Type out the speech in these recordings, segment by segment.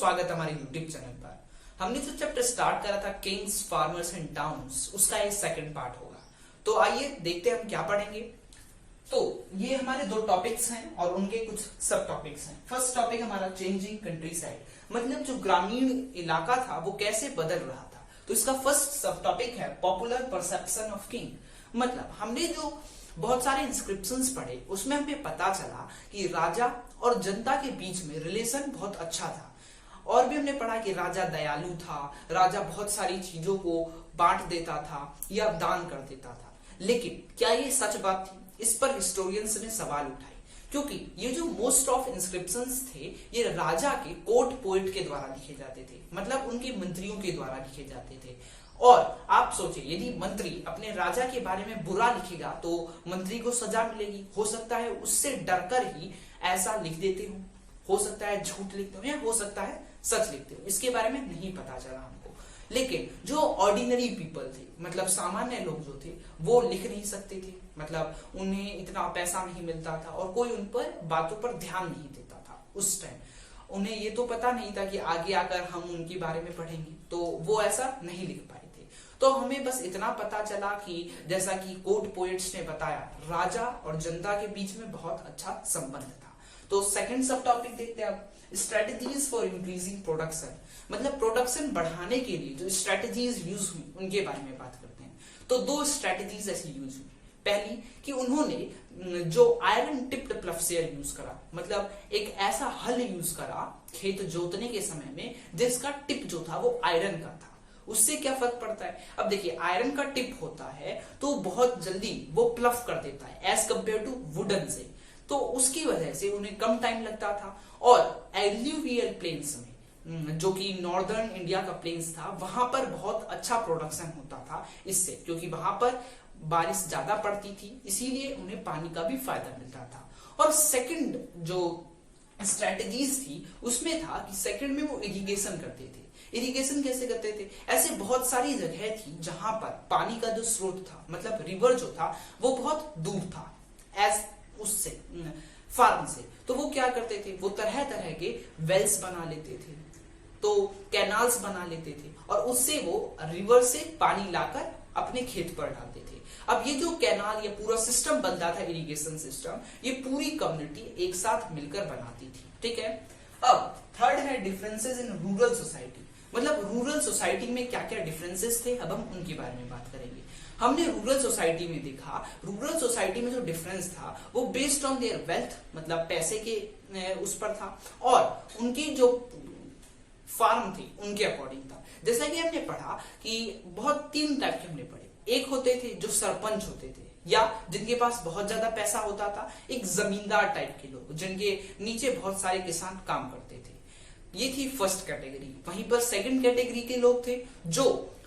स्वागत है हमारे यूट्यूब चैनल पर। हमने जो चैप्टर स्टार्ट करा था किंग्स, फार्मर्स एंड टाउन्स, उसका ये सेकंड पार्ट होगा। तो आइए देखते हैं हम क्या पढ़ेंगे। तो ये हमारे दो टॉपिक्स हैं और उनके कुछ सब टॉपिक्स हैं। फर्स्ट टॉपिक हमारा चेंजिंग कंट्री साइड, मतलब जो ग्रामीण इलाका था वो कैसे बदल रहा था। तो इसका फर्स्ट सब टॉपिक है पॉपुलर परसेप्शन ऑफ किंग। मतलब हमने जो बहुत सारे इंस्क्रिप्शंस पढ़े उसमें हमें पता चला कि राजा और जनता के बीच में रिलेशन बहुत अच्छा था। और भी हमने पढ़ा कि राजा दयालु था, राजा बहुत सारी चीजों को बांट देता था या दान कर देता था। लेकिन क्या ये सच बात थी? इस पर हिस्टोरियंस ने सवाल उठाए, क्योंकि ये जो मोस्ट ऑफ इंस्क्रिप्शंस थे ये राजा के कोर्ट पोएट के द्वारा लिखे जाते थे, मतलब उनके मंत्रियों के द्वारा लिखे जाते थे। और आप सोचिए, यदि मंत्री अपने राजा के बारे में बुरा लिखेगा तो मंत्री को सजा मिलेगी। हो सकता है उससे डरकर ही ऐसा लिख देते हो सकता है झूठ लिखते हो या हो सकता है सच लिखते हो, इसके बारे में नहीं पता चला हमको। लेकिन जो ऑर्डिनरी पीपल थे, मतलब सामान्य लोग जो थे, वो लिख नहीं सकते थे, मतलब उन्हें इतना पैसा नहीं मिलता था और कोई उन पर बातों पर ध्यान नहीं देता था। उस टाइम उन्हें ये तो पता नहीं था कि आगे आकर हम उनके बारे में पढ़ेंगे, तो वो ऐसा नहीं लिख पाए थे। तो हमें बस इतना पता चला कि जैसा कि कोर्ट पोएट्स ने बताया, राजा और जनता के बीच में बहुत अच्छा संबंध था। तो सेकंड सब टॉपिक देखते हैं अब, स्ट्रेटजीज फॉर इंक्रीजिंग प्रोडक्शन, मतलब प्रोडक्शन बढ़ाने के लिए जो स्ट्रेटजीज यूज हुई उनके बारे में बात करते हैं। तो दो स्ट्रेटजीज ऐसी यूज हुई। पहली कि उन्होंने जो आयरन टिप्ड प्लवशेयर यूज करा, मतलब एक ऐसा हल यूज करा खेत जोतने के समय में जिसका टिप जो था वो आयरन का था। उससे क्या फर्क पड़ता है? अब देखिए, आयरन का टिप होता है तो बहुत जल्दी वो प्लफ कर देता है एज कंपेयर टू वुडन से, तो उसकी वजह से उन्हें कम टाइम लगता था। और एल्यूवियल प्लेन्स में, जो कि नॉर्दर्न इंडिया का प्लेन्स था, वहां पर बहुत अच्छा प्रोडक्शन होता था इससे, क्योंकि वहां पर बारिश ज्यादा पड़ती थी, इसीलिए उन्हें पानी का भी फायदा मिलता था। और सेकंड जो स्ट्रेटजीज थी उसमें था कि सेकंड में वो इरिगेशन करते थे। इरिगेशन कैसे करते थे? ऐसे बहुत सारी जगह थी जहां पर पानी का जो स्रोत था, मतलब रिवर जो था, वो बहुत दूर था एज उससे फार्म से। तो वो क्या करते थे, वो तरह तरह के वेल्स बना लेते थे, तो कैनाल्स बना लेते थे और उससे वो रिवर से पानी लाकर अपने खेत पर डालते थे। अब ये जो कैनाल या पूरा सिस्टम बनता था, इरिगेशन सिस्टम, ये पूरी कम्युनिटी एक साथ मिलकर बनाती थी। ठीक है। अब थर्ड है डिफरेंसेस इन रूरल सोसाइटी, मतलब रूरल सोसाइटी में क्या क्या डिफरेंसेस थे, अब हम उनके बारे में बात करेंगे। हमने रूरल सोसाइटी में देखा, रूरल सोसाइटी में जो डिफरेंस था वो बेस्ड ऑन देयर वेल्थ, मतलब पैसे के उस पर था, और उनकी जो फार्म थी उनके अकॉर्डिंग था। जैसा कि हमने पढ़ा कि बहुत तीन टाइप के हमने पढ़े। एक होते थे जो सरपंच होते थे या जिनके पास बहुत ज्यादा पैसा होता था, एक जमींदार टाइप के लोग जिनके नीचे बहुत सारे किसान काम करते थे। ये थी फर्स्ट कैटेगरी। वहीं पर सेकंड कैटेगरी के लोग थे जो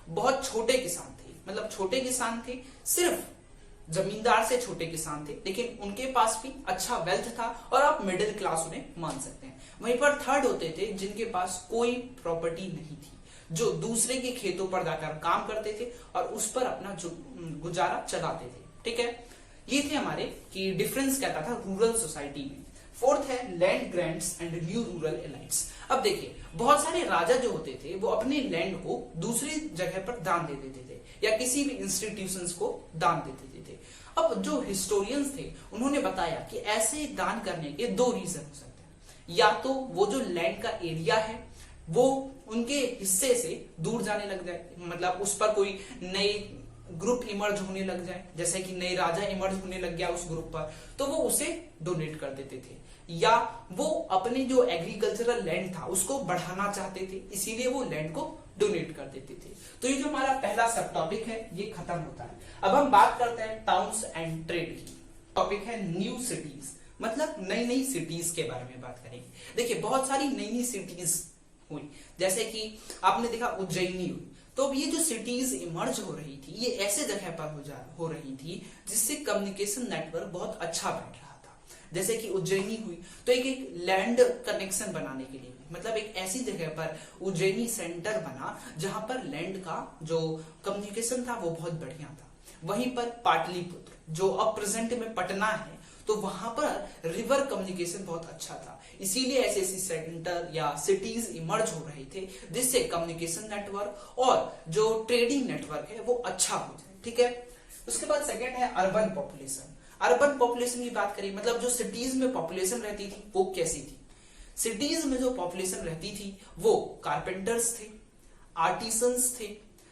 बहुत छोटे किसान थे, मतलब छोटे किसान थे, सिर्फ जमींदार से छोटे किसान थे, लेकिन उनके पास भी अच्छा वेल्थ था और आप मिडिल क्लास उन्हें मान सकते हैं। वहीं पर थर्ड होते थे जिनके पास कोई प्रॉपर्टी नहीं थी, जो दूसरे के खेतों पर जाकर काम करते थे और उस पर अपना गुजारा चलाते थे। ठीक है, ये थे हमारे कि डिफरेंस क्या था रूरल सोसाइटी में। फोर्थ है land grants and new rural elites. अब देखिए, बहुत सारे राजा जो होते थे वो अपने लैंड को दूसरी जगह पर दान दे देते थे या किसी भी इंस्टीट्यूशंस को दान दे देते थे। अब जो हिस्टोरियंस थे उन्होंने बताया कि ऐसे दान करने के दो रीजन हो सकते हैं। या तो वो जो लैंड का एरिया है वो उनके हिस्से से दूर जाने लग जाए, मतलब उस पर कोई नई ग्रुप इमर्ज होने लग जाए, जैसे कि नए राजा इमर्ज होने लग गया उस ग्रुप पर, तो वो उसे डोनेट कर देते थे। या वो अपने जो एग्रीकल्चरल लैंड था उसको बढ़ाना चाहते थे, इसीलिए वो लैंड को डोनेट कर देते थे। तो ये जो हमारा पहला सब टॉपिक है ये खत्म होता है। अब हम बात करते हैं टाउन्स एंड ट्रेड की। टॉपिक है न्यू सिटीज, मतलब नई नई सिटीज के बारे में बात करेंगे। देखिए, बहुत सारी नई नई सिटीज हुई, जैसे कि आपने देखा उज्जैनी हुई। तो अब ये जो सिटीज इमर्ज हो रही थी ये ऐसे जगह पर हो रही थी जिससे कम्युनिकेशन नेटवर्क बहुत अच्छा बैठ रहा था। जैसे कि उज्जैनी हुई तो एक लैंड कनेक्शन बनाने के लिए, मतलब एक ऐसी जगह पर उज्जैनी सेंटर बना जहां पर लैंड का जो कम्युनिकेशन था वो बहुत बढ़िया था। वहीं पर पाटलिपुत्र, जो अब प्रेजेंट में पटना है, तो वहां पर रिवर कम्युनिकेशन बहुत अच्छा था, इसीलिए ऐसे ऐसे सेंटर या सिटीज इमर्ज हो रहे थे जिससे कम्युनिकेशन नेटवर्क और जो ट्रेडिंग नेटवर्क है वो अच्छा हो जाए। ठीक है, उसके बाद सेकंड है अर्बन पॉपुलेशन। अर्बन पॉपुलेशन की बात करें, मतलब जो सिटीज में पॉपुलेशन रहती थी वो कैसी थी। सिटीज में जो पॉपुलेशन रहती थी वो कारपेंटर्स थे, आर्टिसंस थे,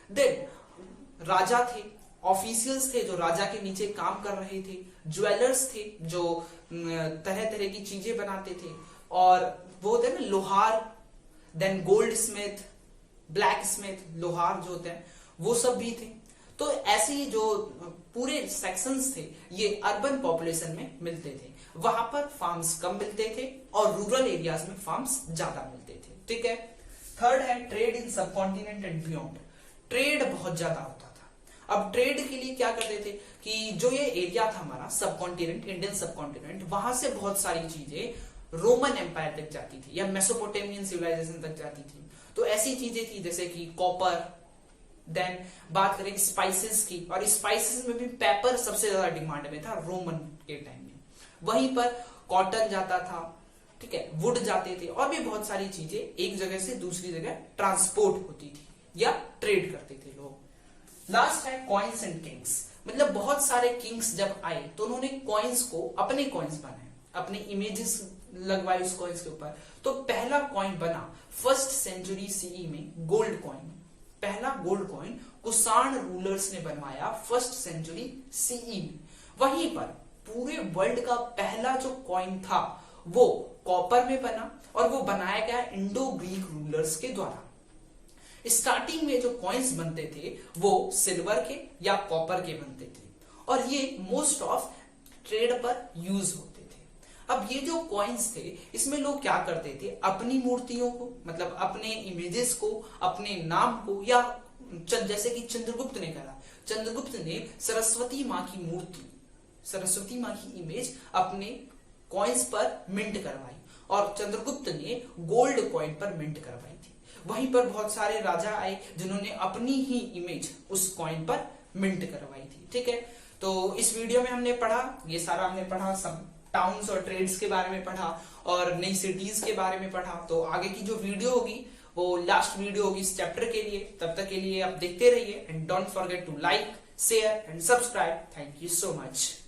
देन राजा थे, ऑफिशियल्स थे जो राजा के नीचे काम कर रहे थे, ज्वेलर्स थे जो तरह तरह की चीजें बनाते थे, और वो होते हैं ना लोहार, then goldsmith, blacksmith, लोहार जो होते हैं वो सब भी थे। तो ऐसे ही जो पूरे सेक्शंस थे ये अर्बन पॉपुलेशन में मिलते थे। वहां पर फार्म्स कम मिलते थे और रूरल एरियाज में फार्म्स ज्यादा मिलते थे। ठीक है, थर्ड है trade in subcontinent and beyond. Trade बहुत ज्यादा होता था। अब ट्रेड के लिए क्या करते थे कि जो ये एरिया था हमारा सबकॉन्टिनेंट, इंडियन सबकॉन्टिनेंट, वहां से बहुत सारी चीजें रोमन एम्पायर तक जाती थी या मेसोपोटामियन सिविलाइजेशन तक जाती थी। तो ऐसी चीजें थी जैसे कि कॉपर, देन बात करें स्पाइसेस की, और स्पाइसेस में भी पेपर सबसे ज्यादा डिमांड में था रोमन के टाइम में। वहीं पर कॉटन जाता था, ठीक है, वुड जाते थे, और भी बहुत सारी चीजें एक जगह से दूसरी जगह ट्रांसपोर्ट होती थी या ट्रेड करते थे लोग। लास्ट है कॉइन्स एंड किंग्स। मतलब बहुत सारे किंग्स जब आए तो उन्होंने कॉइन्स को अपने कॉइन्स बनाए, अपने इमेजेस लगवाए उस कॉइन्स के ऊपर। तो पहला कॉइन बना 1st सेंचुरी सीई में गोल्ड कॉइन। पहला गोल्ड कॉइन कुषाण रूलर्स ने बनवाया 1st सेंचुरी सीई में। वहीं पर पूरे वर्ल्ड का पहला जो कॉइन था वो कॉपर में बना, और वो बनाया गया इंडो ग्रीक रूलर्स के द्वारा। स्टार्टिंग में जो कॉइन्स बनते थे वो सिल्वर के या कॉपर के बनते थे, और ये मोस्ट ऑफ ट्रेड पर यूज होते थे। अब ये जो कॉइन्स थे इसमें लोग क्या करते थे, अपनी मूर्तियों को, मतलब अपने इमेजेस को, अपने नाम को, या जैसे कि चंद्रगुप्त ने करा, चंद्रगुप्त ने सरस्वती माँ की मूर्ति, सरस्वती माँ की इमेज अपने कॉइन्स पर मिंट करवाई, और चंद्रगुप्त ने गोल्ड कॉइन पर मिंट करवाई थी। वहीं पर बहुत सारे राजा आए जिन्होंने अपनी ही इमेज उस कॉइन पर मिंट करवाई थी। ठीक है, तो इस वीडियो में हमने पढ़ा, ये सारा हमने पढ़ा, सब टाउन्स और ट्रेड्स के बारे में पढ़ा और नई सिटीज के बारे में पढ़ा। तो आगे की जो वीडियो होगी वो लास्ट वीडियो होगी इस चैप्टर के लिए। तब तक के लिए आप देखते रहिए, and don't forget to like, share and subscribe. Thank you so much.